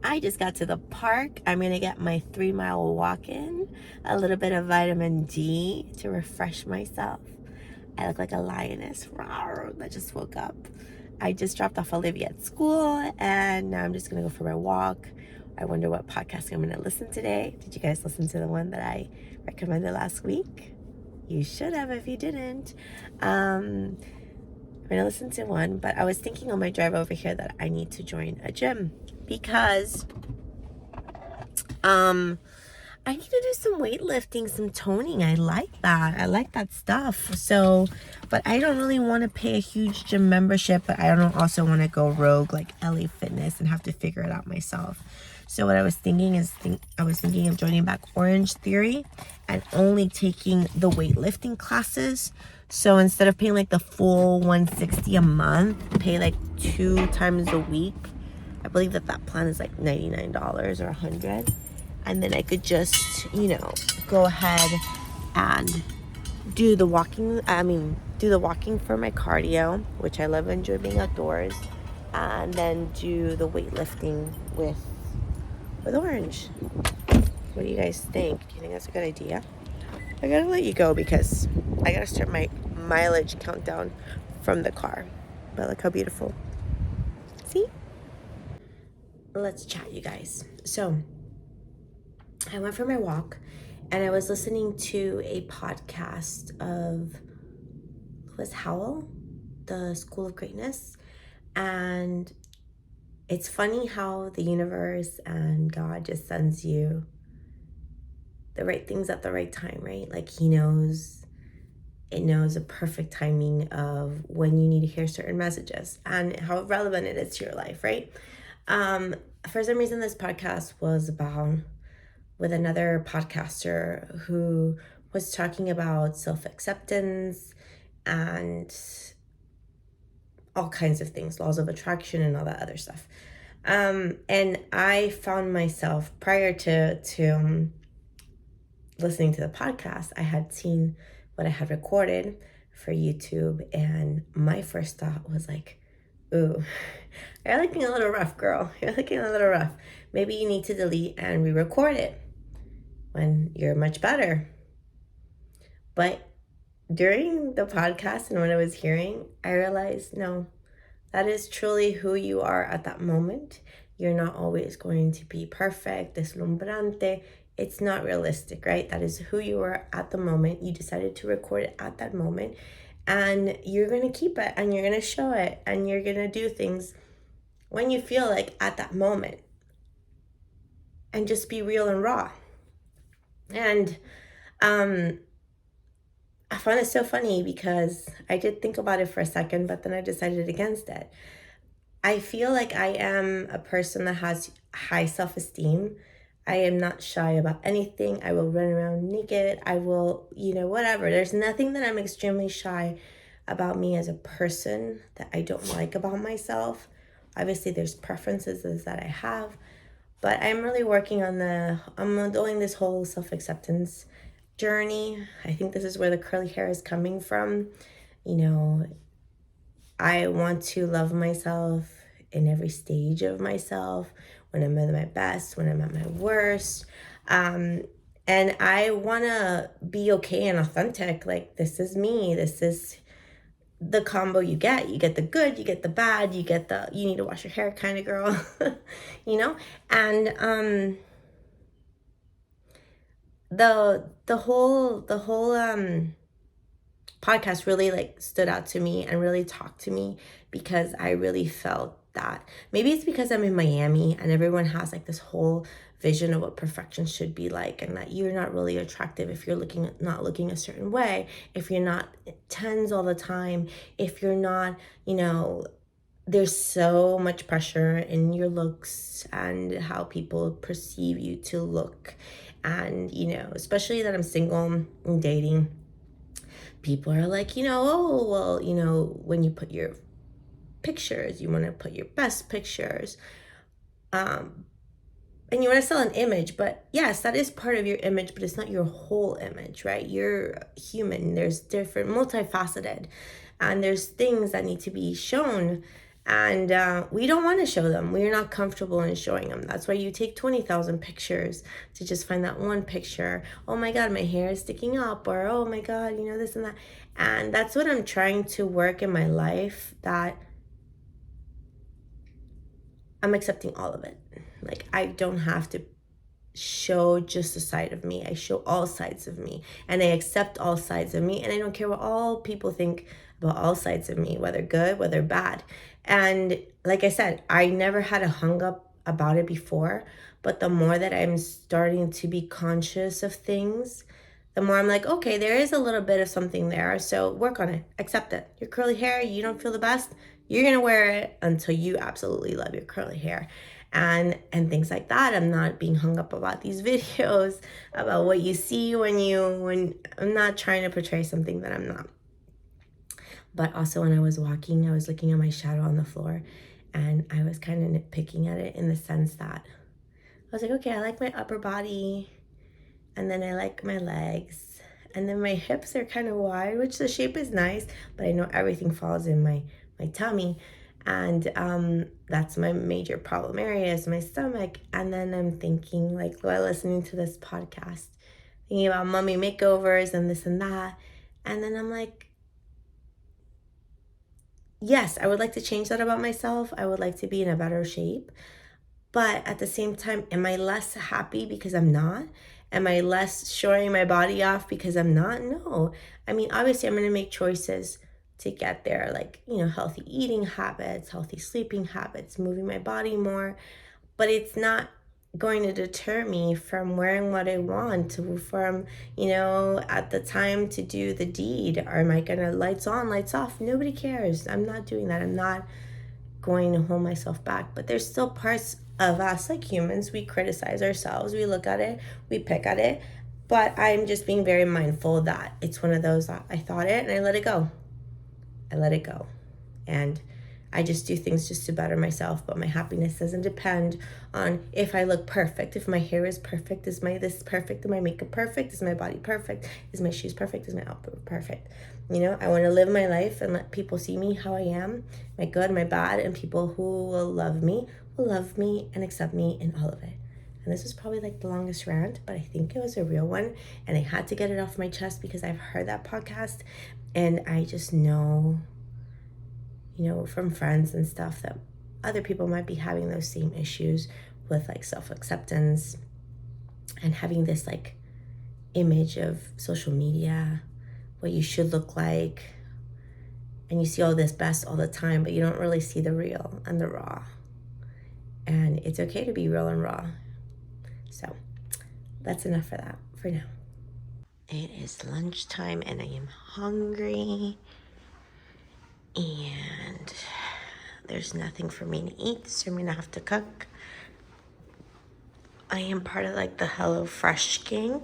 I just got to the park. I'm going to get my 3-mile walk in, a little bit of vitamin D to refresh myself. I look like a lioness that just woke up. I just dropped off Olivia at school, and now I'm just going to go for my walk. I wonder what podcast I'm going to listen today. Did you guys listen to the one that I recommended last week? You should have if you didn't. I'm going to listen to one, but I was thinking on my drive over here that I need to join a gym because I need to do some weightlifting, some toning. I like that. I like that stuff. So, but I don't really want to pay a huge gym membership, but I don't also want to go rogue like LA Fitness and have to figure it out myself. So what I was thinking is I was thinking of joining back Orange Theory and only taking the weightlifting classes. So instead of paying like the full $160 a month, pay like 2 times a week. I believe that plan is like $99 or $100. And then I could just, go ahead and do the walking for my cardio, which I love, enjoy being outdoors, and then do the weightlifting with Orange. What do you guys think? Do you think that's a good idea? I gotta let you go because I gotta start my mileage countdown from the car. But look how beautiful. See? Let's chat, you guys. So I went for my walk and I was listening to a podcast of Lewis Howell, The School of Greatness. And it's funny how the universe and God just sends you the right things at the right time, right? Like it knows a perfect timing of when you need to hear certain messages and how relevant it is to your life, right? For some reason, this podcast was about with another podcaster who was talking about self-acceptance and all kinds of things, laws of attraction and all that other stuff. And I found myself, prior to listening to the podcast, I had seen what I had recorded for YouTube, and my first thought was like, ooh, you're looking a little rough, girl. You're looking a little rough. Maybe you need to delete and re-record it when you're much better. But during the podcast and when I was hearing, I realized, no, that is truly who you are at that moment. You're not always going to be perfect, deslumbrante. It's not realistic, right? That is who you are at the moment. You decided to record it at that moment, and you're going to keep it, and you're going to show it, and you're going to do things when you feel like at that moment, and just be real and raw. And I find it so funny because I did think about it for a second, but then I decided against it. I feel like I am a person that has high self-esteem. I am not shy about anything. I will run around naked. I will, whatever. There's nothing that I'm extremely shy about me as a person that I don't like about myself. Obviously, there's preferences that I have, but I'm really working on I'm doing this whole self-acceptance journey. I think this is where the curly hair is coming from. I want to love myself in every stage of myself, when I'm at my best, when I'm at my worst. And I want to be okay and authentic. Like, this is me. This is the combo you get. You get the good, you get the bad, you get the, you need to wash your hair kind of girl, And the whole podcast really stood out to me and really talked to me, because I really felt that maybe it's because I'm in Miami and everyone has this whole vision of what perfection should be like, and that you're not really attractive if you're not looking a certain way, if you're not tens all the time, if you're not, there's so much pressure in your looks and how people perceive you to look. And, especially that I'm single and dating, people are like, oh, well, when you put your pictures, you want to put your best pictures. And you want to sell an image, but yes, that is part of your image, but it's not your whole image, right? You're human. There's different, multifaceted, and there's things that need to be shown. And we don't want to show them. We're not comfortable in showing them. That's why you take 20,000 pictures to just find that one picture. Oh my God, my hair is sticking up, or oh my God, this and that. And that's what I'm trying to work in my life, that I'm accepting all of it. Like, I don't have to show just a side of me. I show all sides of me, and I accept all sides of me, and I don't care what all people think about all sides of me, whether good, whether bad. And like I said, I never had a hung up about it before, but the more that I'm starting to be conscious of things, the more I'm like, okay, there is a little bit of something there, so work on it, accept it. Your curly hair, you don't feel the best, you're gonna wear it until you absolutely love your curly hair. And things like that. I'm not being hung up about these videos, about what you see when I'm not trying to portray something that I'm not. But also, when I was walking, I was looking at my shadow on the floor, and I was kind of nitpicking at it, in the sense that I was like, okay, I like my upper body, and then I like my legs, and then my hips are kind of wide, which the shape is nice, but I know everything falls in my tummy. And that's my major problem area, is my stomach. And then I'm thinking, like, while listening to this podcast, thinking about mommy makeovers and this and that. And then I'm like, yes, I would like to change that about myself. I would like to be in a better shape. But at the same time, am I less happy because I'm not? Am I less showing my body off because I'm not? No. I mean, obviously, I'm going to make choices to get there, like, healthy eating habits, healthy sleeping habits, moving my body more. But it's not going to deter me from wearing what I want, from, at the time to do the deed. Or am I going to lights on, lights off? Nobody cares. I'm not doing that. I'm not going to hold myself back. But there's still parts of us, like humans, we criticize ourselves, we look at it, we pick at it. But I'm just being very mindful that it's one of those that I thought it and I let it go. And I just do things just to better myself. But my happiness doesn't depend on if I look perfect, if my hair is perfect, is my this perfect, is my makeup perfect, is my body perfect, is my shoes perfect, is my outfit perfect. I want to live my life and let people see me how I am, my good, my bad, and people who will love me and accept me in all of it. And this was probably like the longest rant, but I think it was a real one, and I had to get it off my chest because I've heard that podcast, and I just know, from friends and stuff, that other people might be having those same issues with like self-acceptance and having this like image of social media, what you should look like, and you see all this best all the time, but you don't really see the real and the raw. And it's okay to be real and raw. So that's enough for that for now. It is lunchtime and I am hungry, and there's nothing for me to eat, so I'm gonna have to cook. I am part of like the Hello Fresh gang,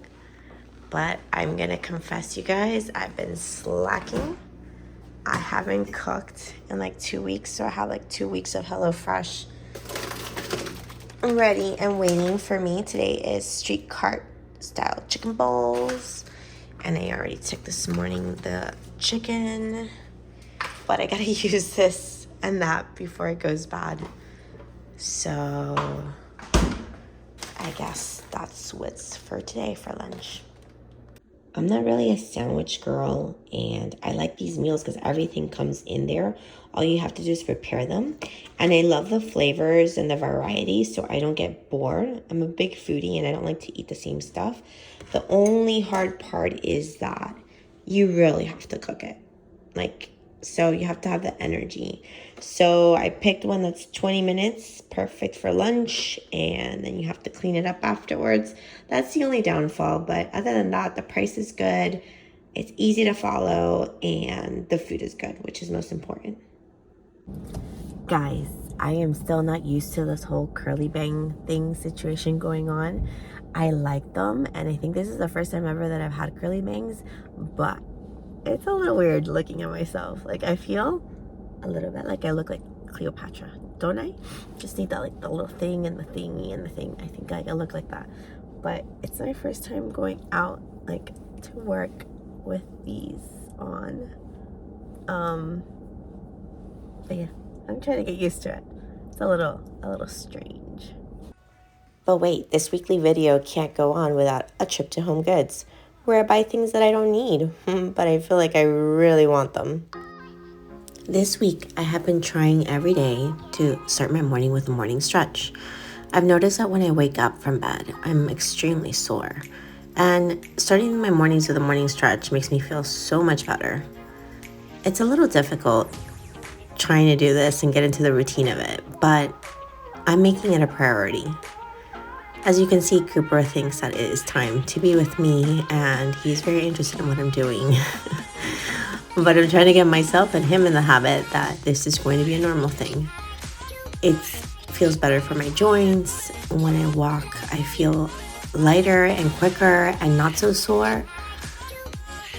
but I'm gonna confess, you guys, I've been slacking. I haven't cooked in like 2 weeks, so I have like 2 weeks of Hello Fresh ready and waiting for me. Today is street cart style chicken bowls, and I already took this morning the chicken, but I gotta use this and that before it goes bad. So I guess that's what's for today for lunch. I'm not really a sandwich girl, and I like these meals because everything comes in there. All you have to do is prepare them. And I love the flavors and the variety, so I don't get bored. I'm a big foodie and I don't like to eat the same stuff. The only hard part is that you really have to cook it. So you have to have the energy. So I picked one that's 20 minutes, perfect for lunch, and then you have to clean it up afterwards. That's the only downfall, but other than that, the price is good, it's easy to follow, and the food is good, which is most important. Guys, I am still not used to this whole curly bang thing situation going on. I like them, and I think this is the first time ever that I've had curly bangs, but it's a little weird looking at myself. Like, I feel a little bit like I look like Cleopatra, don't I? Just need that, like, the little thing and the thingy and the thing. I think like I look like that. But it's my first time going out, like, to work with these on. But yeah, I'm trying to get used to it. It's a little strange. But wait, this weekly video can't go on without a trip to Home Goods, where I buy things that I don't need, but I feel like I really want them. This week, I have been trying every day to start my morning with a morning stretch. I've noticed that when I wake up from bed, I'm extremely sore. And starting my mornings with a morning stretch makes me feel so much better. It's a little difficult trying to do this and get into the routine of it, but I'm making it a priority. As you can see, Cooper thinks that it is time to be with me, and he's very interested in what I'm doing. But I'm trying to get myself and him in the habit that this is going to be a normal thing. It feels better for my joints. When I walk, I feel lighter and quicker and not so sore.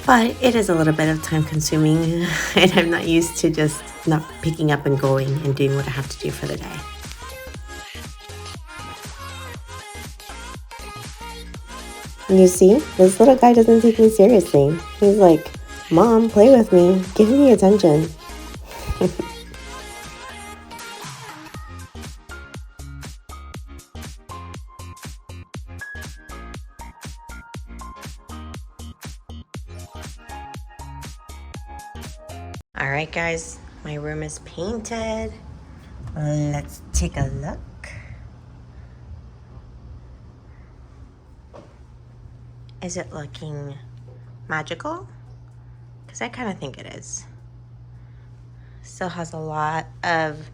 But it is a little bit of time consuming, and I'm not used to just not picking up and going and doing what I have to do for the day. You see, this little guy doesn't take me seriously. He's like, "Mom, play with me. Give me attention." All right, guys, my room is painted. Let's take a look. Is it looking magical? Because I kind of think it is. Still has a lot of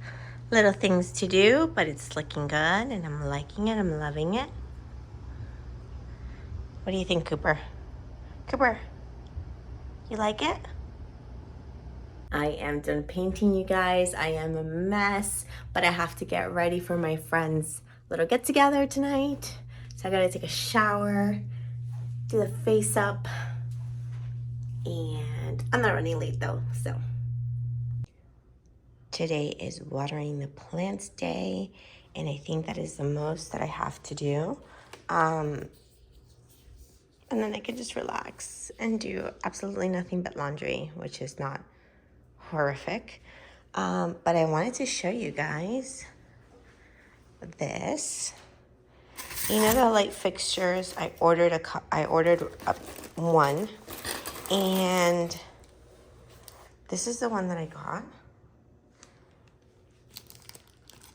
little things to do, but it's looking good and I'm liking it. I'm loving it. What do you think, Cooper? Cooper, you like it? I am done painting, you guys. I am a mess, but I have to get ready for my friend's little get together tonight. So I gotta take a shower, do the face up, and I'm not running late though, so. Today is watering the plants day, and I think that is the most that I have to do. And then I can just relax and do absolutely nothing but laundry, which is not horrific. But I wanted to show you guys this. You know the light fixtures? I ordered one, and this is the one that I got.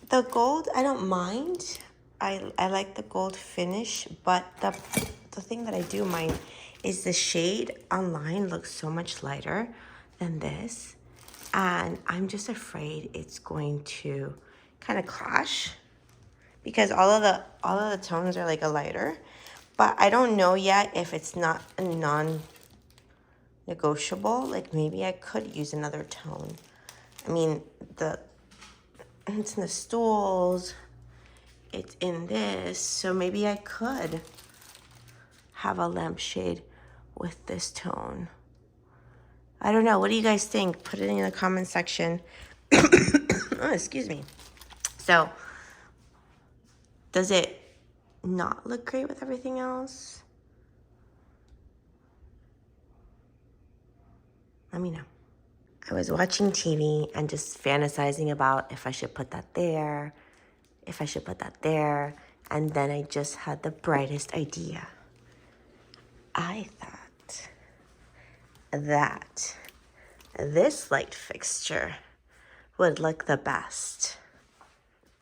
The gold, I don't mind. I like the gold finish, but the thing that I do mind is the shade online looks so much lighter than this. And I'm just afraid it's going to kind of clash because all of the tones are like a lighter. But I don't know yet if it's not a non-negotiable. Like maybe I could use another tone. I mean, it's in the stools, it's in this, so maybe I could have a lampshade with this tone. I don't know. What do you guys think? Put it in the comment section. Oh, excuse me. So, does it not look great with everything else? Let me know. I was watching TV and just fantasizing about if I should put that there, if I should put that there, and then I just had the brightest idea. I thought that this light fixture would look the best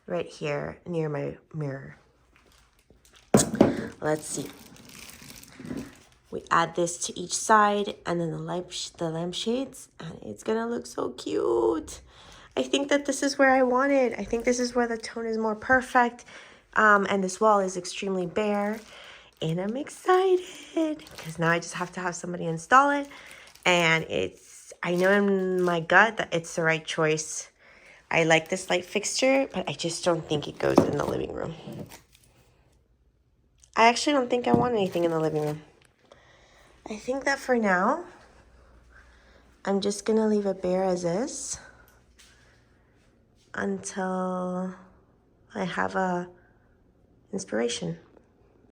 right here near my mirror. Let's see. We add this to each side and then the lampshades, and it's gonna look so cute. I think that this is where I want it. I think this is where the tone is more perfect. And this wall is extremely bare, and I'm excited because now I just have to have somebody install it. And I know in my gut that it's the right choice. I like this light fixture, but I just don't think it goes in the living room. I actually don't think I want anything in the living room. I think that for now, I'm just gonna leave it bare as is until I have a inspiration.